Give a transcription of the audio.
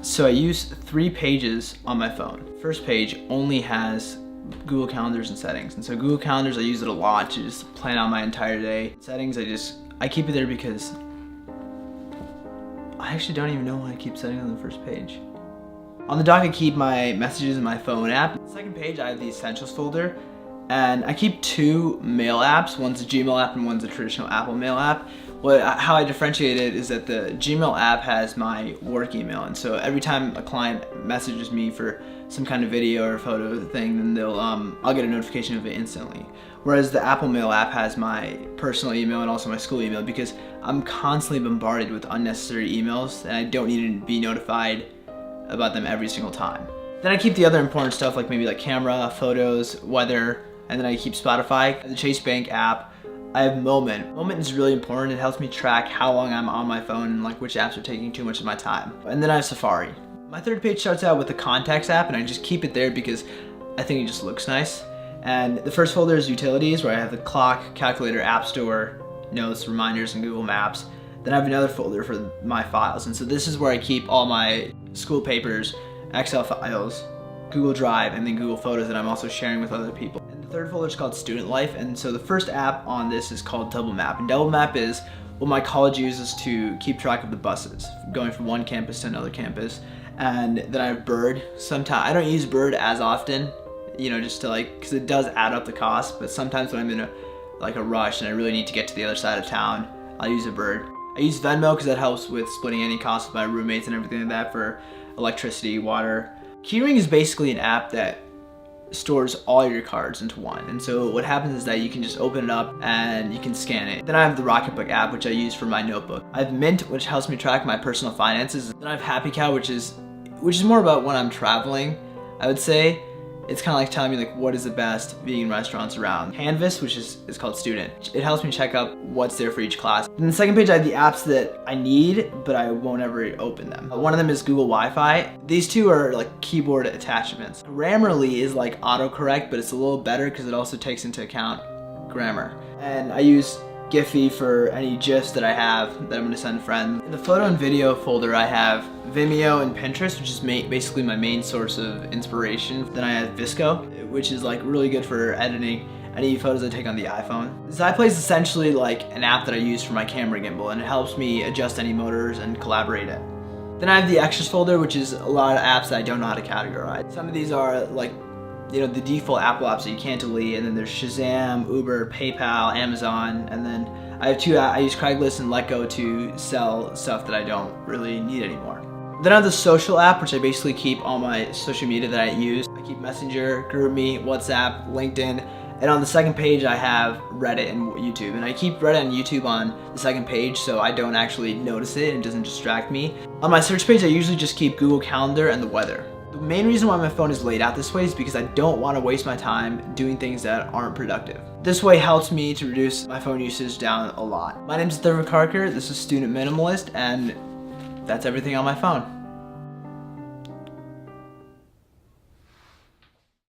So I use 3 pages on my phone. First page only has Google Calendars and settings. And so Google Calendars, I use it a lot to just plan out my entire day. Settings, I keep it there because I actually don't even know why I keep settings on the first page. On the dock, I keep my messages in my phone app. On the second page, I have the Essentials folder, and I keep 2 mail apps. One's a Gmail app and one's a traditional Apple Mail app. How I differentiate it is that the Gmail app has my work email, and so every time a client messages me for some kind of video or photo thing, then I'll get a notification of it instantly. Whereas the Apple Mail app has my personal email and also my school email, because I'm constantly bombarded with unnecessary emails and I don't need to be notified about them every single time. Then I keep the other important stuff like maybe like camera, photos, weather, and then I keep Spotify. The Chase Bank app, I have Moment. Moment is really important. It helps me track how long I'm on my phone and like which apps are taking too much of my time. And then I have Safari. My third page starts out with the Contacts app, and I just keep it there because I think it just looks nice. And the first folder is Utilities, where I have the clock, calculator, app store, notes, reminders, and Google Maps. Then I have another folder for my files, and so this is where I keep all my school papers, Excel files, Google Drive, and then Google Photos that I'm also sharing with other people. And the third folder is called Student Life, and so the first app on this is called Double Map. And Double Map is what my college uses to keep track of the buses, going from one campus to another campus. And then I have Bird. Sometimes I don't use Bird as often, just to because it does add up the cost, but sometimes when I'm in a rush and I really need to get to the other side of town, I'll use a Bird. I use Venmo because that helps with splitting any costs with my roommates and everything like that for electricity, water. Keyring is basically an app that stores all your cards into one. And so what happens is that you can just open it up and you can scan it. Then I have the Rocketbook app, which I use for my notebook. I have Mint, which helps me track my personal finances. Then I have Happy Cow, which is more about when I'm traveling, I would say. It's kind of like telling me what is the best vegan restaurants around. Canvas, which is called Student. It helps me check up what's there for each class. In the second page, I have the apps that I need, but I won't ever open them. One of them is Google Wi-Fi. These two are keyboard attachments. Grammarly is like autocorrect, but it's a little better because it also takes into account grammar. And I use Giphy for any GIFs that I have that I'm going to send friends. In the photo and video folder, I have Vimeo and Pinterest, which is basically my main source of inspiration. Then I have VSCO, which is really good for editing any photos I take on the iPhone. ZyPlay is essentially an app that I use for my camera gimbal, and it helps me adjust any motors and collaborate it. Then I have the Extras folder, which is a lot of apps that I don't know how to categorize. Some of these are the default Apple apps that you can't delete, and then there's Shazam, Uber, PayPal, Amazon, and then I have 2 apps. I use Craigslist and Letgo to sell stuff that I don't really need anymore. Then I have the Social app, which I basically keep all my social media that I use. I keep Messenger, GroupMe, WhatsApp, LinkedIn, and on the second page I have Reddit and YouTube. And I keep Reddit and YouTube on the second page so I don't actually notice it and it doesn't distract me. On my search page, I usually just keep Google Calendar and the weather. The main reason why my phone is laid out this way is because I don't want to waste my time doing things that aren't productive. This way helps me to reduce my phone usage down a lot. My name is Thurman Carker, this is Student Minimalist, and that's everything on my phone.